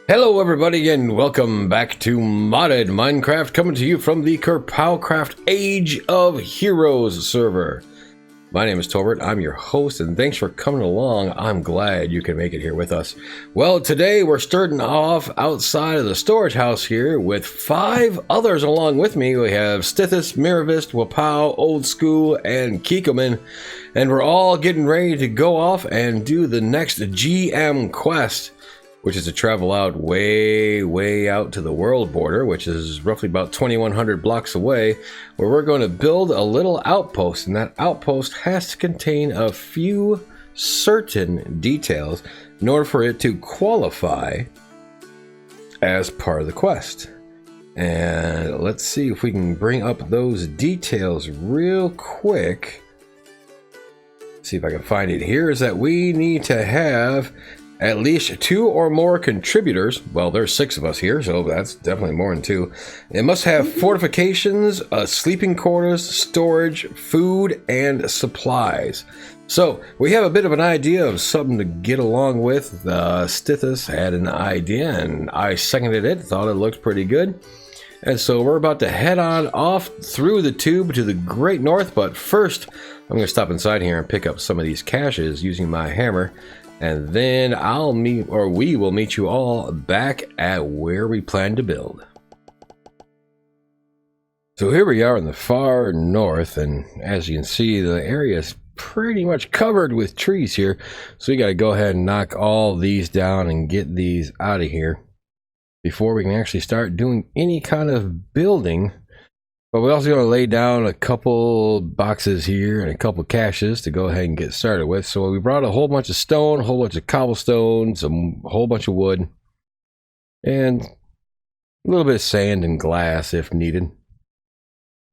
Hello everybody and welcome back to Modded Minecraft, coming to you from the KerPOWCraft Age of Heroes server. My name is Tolbert, I'm your host, and thanks for coming along. I'm glad you can make it here with us. Well, today we're starting off outside of the storage house here with 5 others along with me. We have Stithis, Miravist, Wapow, Old School, and Kikoman, and we're all getting ready to go off and do the next GM quest, which is to travel out way out to the world border, which is roughly about 2,100 blocks away, where we're going to build a little outpost, and that outpost has to contain a few certain details in order for it to qualify as part of the quest. And let's see if we can bring up those details real quick. See if I can find it here. Is that we need to have at least 2 or more contributors. Well, there's 6 of us here, so that's definitely more than 2. It must have fortifications, sleeping quarters, storage, food, and supplies. So we have a bit of an idea of something to get along with. Stithis had an idea, and I seconded it, thought it looked pretty good. And so we're about to head on off through the tube to the great north, but first I'm going to stop inside here and pick up some of these caches using my hammer. And then we will meet you all back at where we plan to build. So here we are in the far north, and as you can see, the area is pretty much covered with trees here. So we got to go ahead and knock all these down and get these out of here before we can actually start doing any kind of building. But we're also going to lay down a couple boxes here and a couple caches to go ahead and get started with. So we brought a whole bunch of stone, a whole bunch of cobblestone, a whole bunch of wood, and a little bit of sand and glass if needed.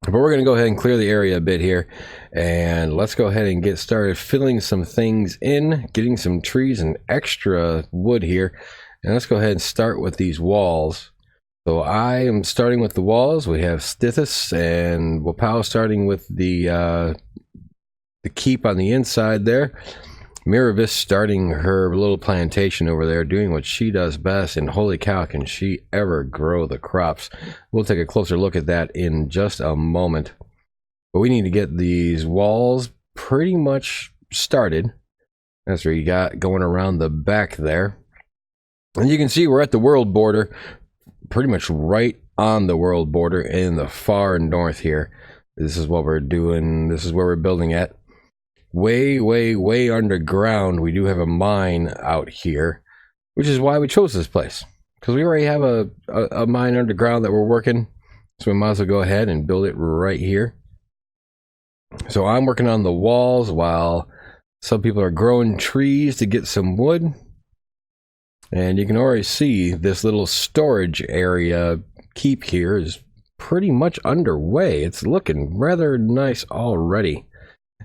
But we're going to go ahead and clear the area a bit here, and let's go ahead and get started filling some things in, getting some trees and extra wood here. And let's go ahead and start with these walls. So I am starting with the walls. We have Stithis and Wapow starting with the keep on the inside there. Miravist starting her little plantation over there, doing what she does best, and holy cow, can she ever grow the crops. We'll take a closer look at that in just a moment. But we need to get these walls pretty much started. That's what you got going around the back there. And you can see we're at the world border, pretty much right on the world border in the far north here. This is what we're doing. This is where we're building at. Way underground. We do have a mine out here, which is why we chose this place, because we already have a mine underground that we're working. So we might as well go ahead and build it right here. So I'm working on the walls while some people are growing trees to get some wood. And you can already see this little storage area keep here is pretty much underway. It's looking rather nice already.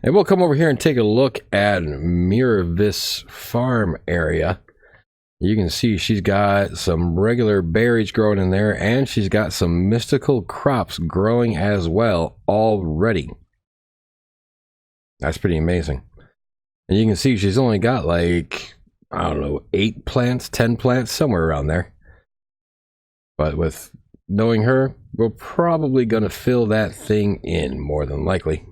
And we'll come over here and take a look at Miravist's farm area. You can see she's got some regular berries growing in there, and she's got some mystical crops growing as well already. That's pretty amazing. And you can see she's only got like, I don't know, 8 plants, 10 plants, somewhere around there. But with knowing her, we're probably going to fill that thing in, more than likely.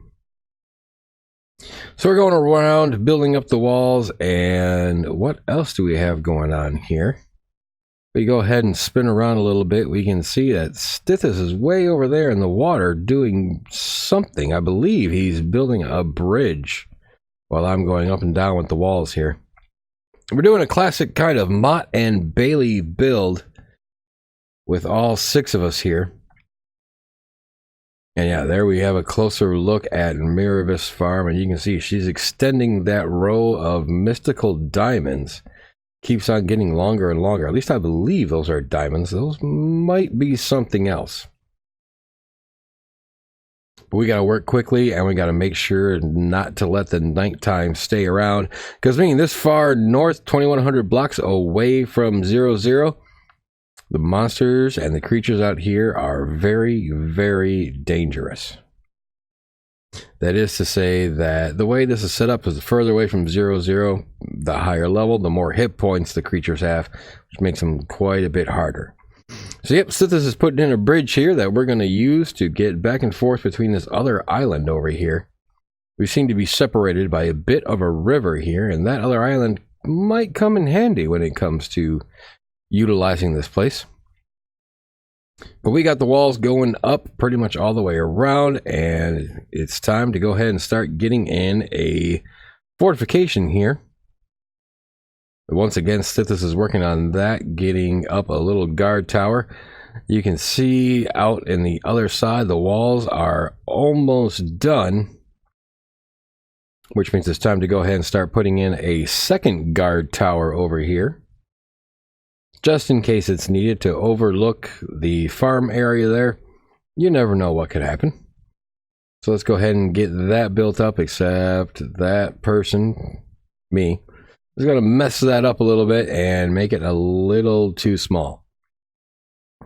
So we're going around building up the walls, and what else do we have going on here? If we go ahead and spin around a little bit, we can see that Stithis is way over there in the water doing something. I believe he's building a bridge while I'm going up and down with the walls here. We're doing a classic kind of Mott and Bailey build with all 6 of us here. And yeah, there we have a closer look at Miravist's farm, and you can see she's extending that row of mystical diamonds. Keeps on getting longer and longer. At least I believe those are diamonds. Those might be something else. But we got to work quickly, and we got to make sure not to let the nighttime stay around. Because being this far north, 2,100 blocks away from 0, the monsters and the creatures out here are very dangerous. That is to say that the way this is set up is the further away from 0-0, the higher level, the more hit points the creatures have, which makes them quite a bit harder. So yep, Sithis is putting in a bridge here that we're going to use to get back and forth between this other island over here. We seem to be separated by a bit of a river here, and that other island might come in handy when it comes to utilizing this place. But we got the walls going up pretty much all the way around, and it's time to go ahead and start getting in a fortification here. Once again, Sithis is working on that, getting up a little guard tower. You can see out in the other side, the walls are almost done, which means it's time to go ahead and start putting in a second guard tower over here, just in case it's needed to overlook the farm area there. You never know what could happen. So let's go ahead and get that built up, except that person, me, is going to mess that up a little bit and make it a little too small.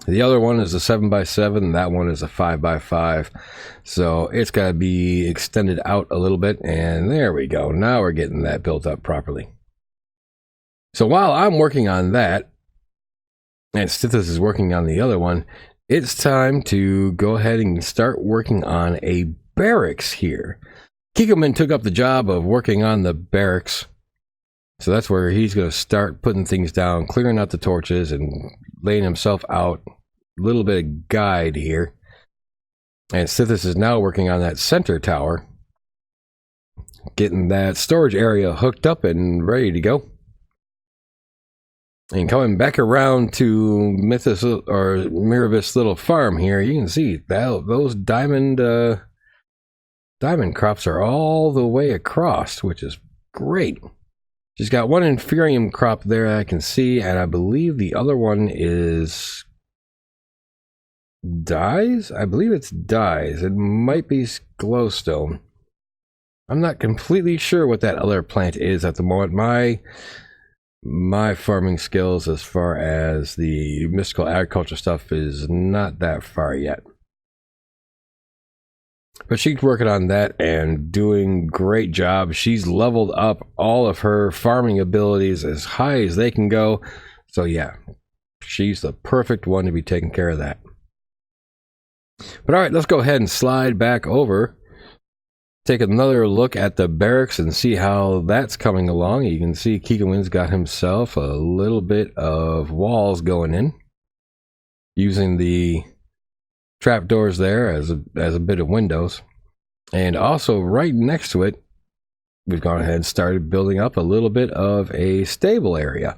The other one is a 7x7, that one is a 5x5. So it's got to be extended out a little bit, and there we go. Now we're getting that built up properly. So while I'm working on that, and Sithis is working on the other one, it's time to go ahead and start working on a barracks here. Kikoman took up the job of working on the barracks, so that's where he's going to start putting things down, clearing out the torches, and laying himself out a little bit of guide here. And Sithis is now working on that center tower, getting that storage area hooked up and ready to go. And coming back around to Mythos or Mirabis little farm here, you can see that those diamond crops are all the way across, which is great. She's got one inferium crop there I can see, and I believe the other one is dyes. I believe it's dyes. It might be glowstone. I'm not completely sure what that other plant is at the moment. My farming skills as far as the mystical agriculture stuff is not that far yet. But she's working on that and doing great job. She's leveled up all of her farming abilities as high as they can go. So yeah, she's the perfect one to be taking care of that. But all right, let's go ahead and slide back over. Take another look at the barracks and see how that's coming along. You can see Kikowin's got himself a little bit of walls going in, using the trapdoors there as a bit of windows. And also right next to it, we've gone ahead and started building up a little bit of a stable area,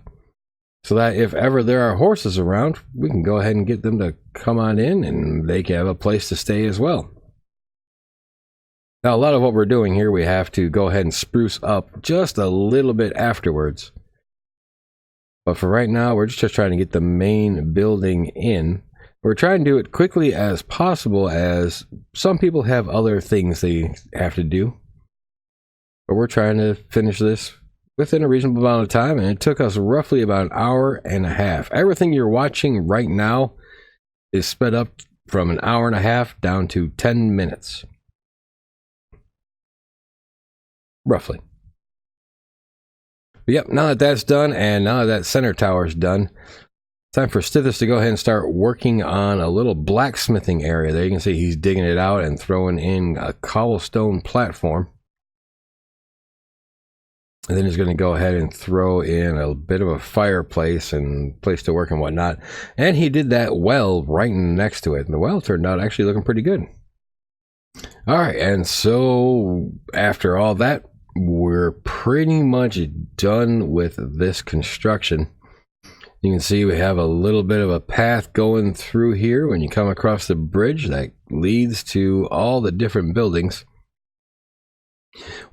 so that if ever there are horses around, we can go ahead and get them to come on in and they can have a place to stay as well. Now, a lot of what we're doing here, we have to go ahead and spruce up just a little bit afterwards. But for right now, we're just trying to get the main building in. We're trying to do it quickly as possible, as some people have other things they have to do. But we're trying to finish this within a reasonable amount of time, and it took us roughly about an hour and a half. Everything you're watching right now is sped up from an hour and a half down to 10 minutes. Roughly. But yep, now that that's done, and now that center tower is done, time for Sithis to go ahead and start working on a little blacksmithing area. There you can see he's digging it out and throwing in a cobblestone platform. And then he's going to go ahead and throw in a bit of a fireplace and place to work and whatnot. And he did that well right next to it. And the well turned out actually looking pretty good. All right, and so after all that, we're pretty much done with this construction. You can see we have a little bit of a path going through here when you come across the bridge that leads to all the different buildings.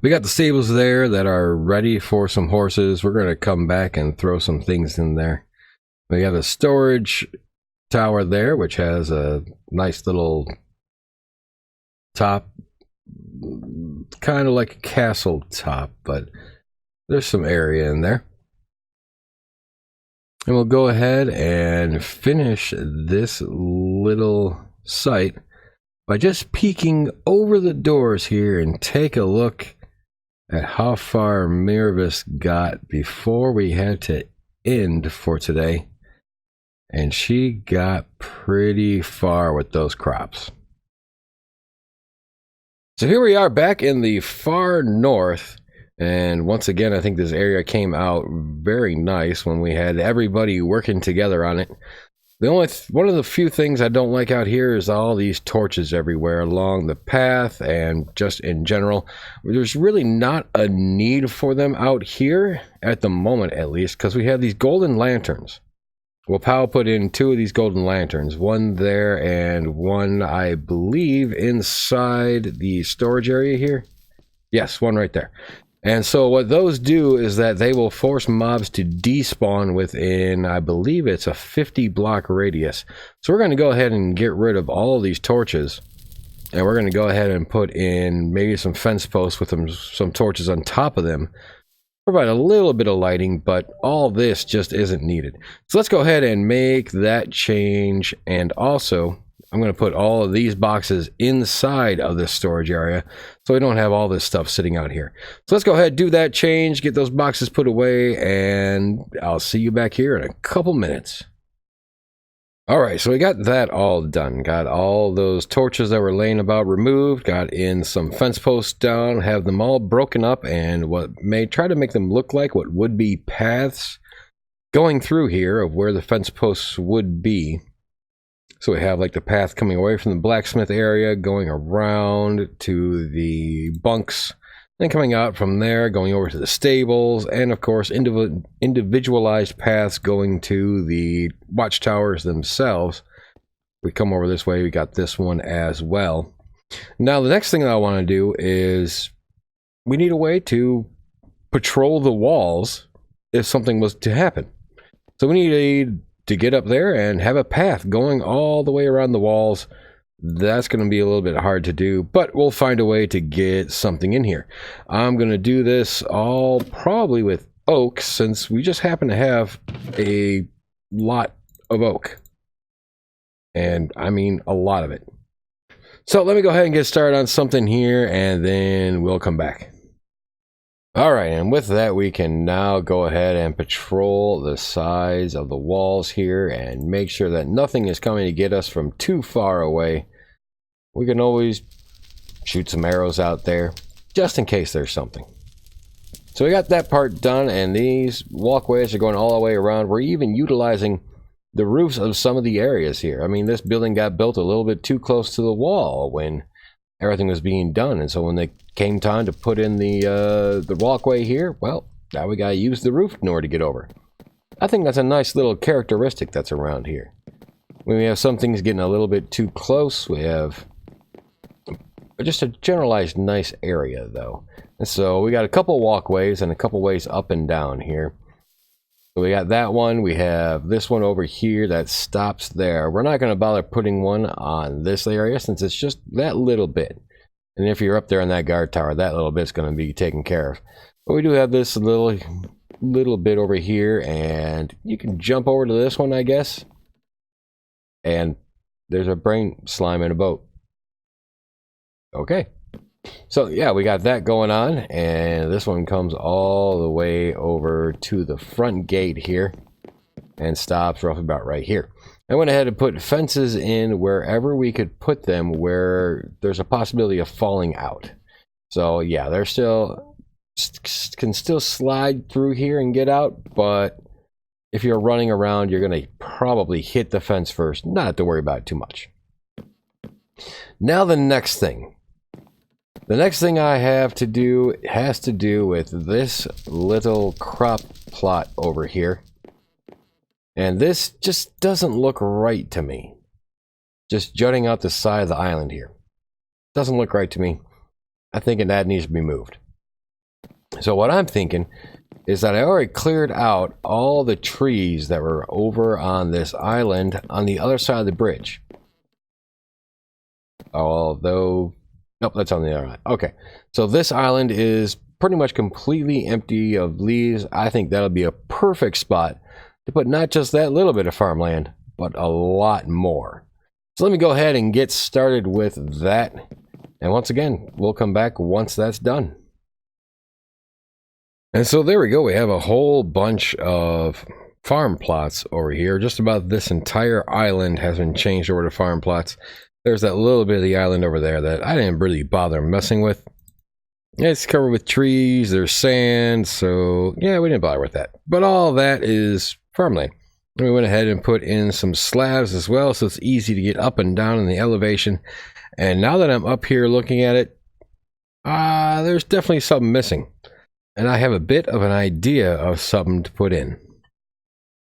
We got the stables there that are ready for some horses. We're going to come back and throw some things in there. We have a storage tower there, which has a nice little top, kind of like a castle top, but there's some area in there. And we'll go ahead and finish this little site by just peeking over the doors here and take a look at how far Mirvis got before we had to end for today. And she got pretty far with those crops. So here we are back in the far north. And once again, I think this area came out very nice when we had everybody working together on it. One of the few things I don't like out here is all these torches everywhere along the path and just in general. There's really not a need for them out here at the moment, at least, because we have these golden lanterns. Well, Powell put in 2 of these golden lanterns, one there and one, I believe, inside the storage area here. Yes, one right there. And so what those do is that they will force mobs to despawn within, I believe it's a 50 block radius. So we're going to go ahead and get rid of all of these torches. And we're going to go ahead and put in maybe some fence posts with some torches on top of them. Provide a little bit of lighting, but all this just isn't needed. So let's go ahead and make that change. And also, I'm going to put all of these boxes inside of this storage area so we don't have all this stuff sitting out here. So let's go ahead, do that change, get those boxes put away, and I'll see you back here in a couple minutes. All right, so we got that all done. Got all those torches that were laying about removed, got in some fence posts down, have them all broken up, and try to make them look like what would be paths going through here of where the fence posts would be. So we have like the path coming away from the blacksmith area, going around to the bunks, then coming out from there, going over to the stables, and of course individualized paths going to the watchtowers themselves. We come over this way, we got this one as well. Now the next thing that I want to do is we need a way to patrol the walls if something was to happen. So we need to get up there and have a path going all the way around the walls. That's going to be a little bit hard to do, but we'll find a way to get something in here. I'm going to do this all probably with oak, since we just happen to have a lot of oak. And I mean a lot of it. So let me go ahead and get started on something here, and then we'll come back. All right, and with that, we can now go ahead and patrol the sides of the walls here and make sure that nothing is coming to get us from too far away. We can always shoot some arrows out there, just in case there's something. So we got that part done, and these walkways are going all the way around. We're even utilizing the roofs of some of the areas here. I mean, this building got built a little bit too close to the wall when everything was being done, and so when they came time to put in the walkway here, well, now we gotta use the roof in order to get over. I think that's a nice little characteristic that's around here. When we have some things getting a little bit too close, we have just a generalized nice area though. And so we got a couple walkways and a couple ways up and down here. So we got that one, we have this one over here that stops there. We're not going to bother putting one on this area since it's just that little bit. And if you're up there on that guard tower, that little bit's going to be taken care of. But we do have this little bit over here, and you can jump over to this one, I guess. And there's a brain slime in a boat. Okay. So yeah, we got that going on, and this one comes all the way over to the front gate here and stops roughly about right here. I went ahead and put fences in wherever we could put them where there's a possibility of falling out. So yeah, they're can still slide through here and get out, but if you're running around, you're going to probably hit the fence first. Not have to worry about it too much. Now the next thing. The next thing I have to do has to do with this little crop plot over here. And this just doesn't look right to me. Just jutting out the side of the island here. Doesn't look right to me. I'm thinking that needs to be moved. So what I'm thinking is that I already cleared out all the trees that were over on this island on the other side of the bridge. Although... nope, that's on the other island. Okay, so this island is pretty much completely empty of leaves. I think that'll be a perfect spot to put not just that little bit of farmland, but a lot more. So let me go ahead and get started with that. And once again, we'll come back once that's done. And so there we go. We have a whole bunch of farm plots over here. Just about this entire island has been changed over to farm plots. There's that little bit of the island over there that I didn't really bother messing with. It's covered with trees, there's sand, so yeah, we didn't bother with that. But all that is farmland. And we went ahead and put in some slabs as well, so it's easy to get up and down in the elevation. And now that I'm up here looking at it, there's definitely something missing. And I have a bit of an idea of something to put in.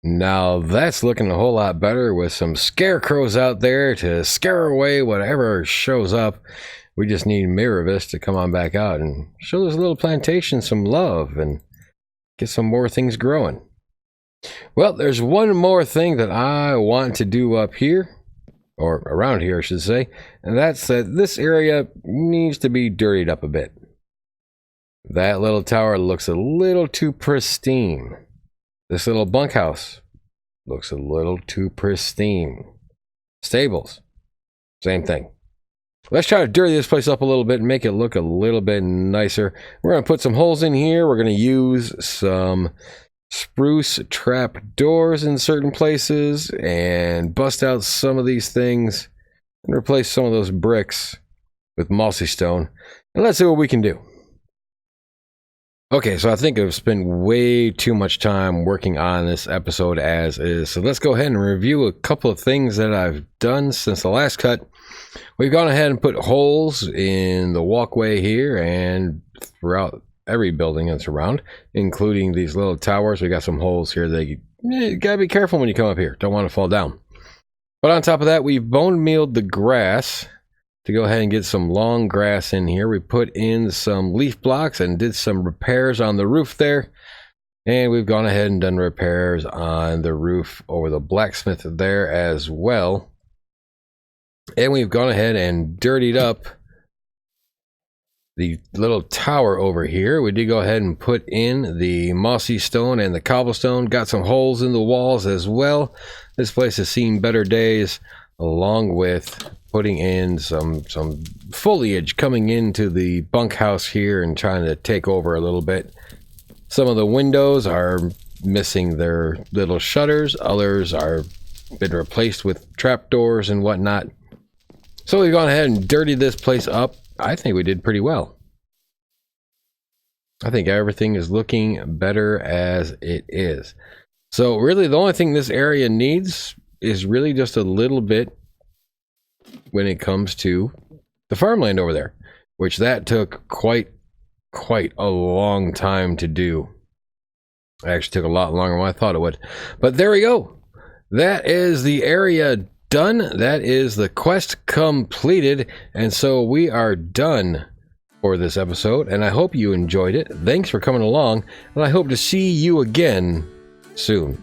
Now that's looking a whole lot better with some scarecrows out there to scare away whatever shows up. We just need Miravis to come on back out and show this little plantation some love and get some more things growing. Well, there's one more thing that I want to do up here, or around here I should say, and that's that this area needs to be dirtied up a bit. That little tower looks a little too pristine. This little bunkhouse looks a little too pristine. Stables, same thing. Let's try to dirty this place up a little bit and make it look a little bit nicer. We're going to put some holes in here. We're going to use some spruce trap doors in certain places and bust out some of these things and replace some of those bricks with mossy stone. And let's see what we can do. Okay, so I think I've spent way too much time working on this episode as is. So let's go ahead and review a couple of things that I've done since the last cut. We've gone ahead and put holes in the walkway here and throughout every building that's around, including these little towers. We got some holes here that you gotta be careful when you come up here. Don't want to fall down. But on top of that, we've bone mealed the grass to go ahead and get some long grass in here. We put in some leaf blocks and did some repairs on the roof there. And we've gone ahead and done repairs on the roof over the blacksmith there as well. And we've gone ahead and dirtied up the little tower over here. We did go ahead and put in the mossy stone and the cobblestone. Got some holes in the walls as well. This place has seen better days, along with putting in some foliage coming into the bunkhouse here and trying to take over a little bit. Some of the windows are missing their little shutters. Others are been replaced with trapdoors and whatnot. So we've gone ahead and dirtied this place up. I think we did pretty well. I think everything is looking better as it is. So really the only thing this area needs is really just a little bit when it comes to the farmland over there, which that took quite a long time to do. It actually took a lot longer than I thought it would. But there we go. That is the area done. That is the quest completed. And so we are done for this episode. And I hope you enjoyed it. Thanks for coming along. And I hope to see you again soon.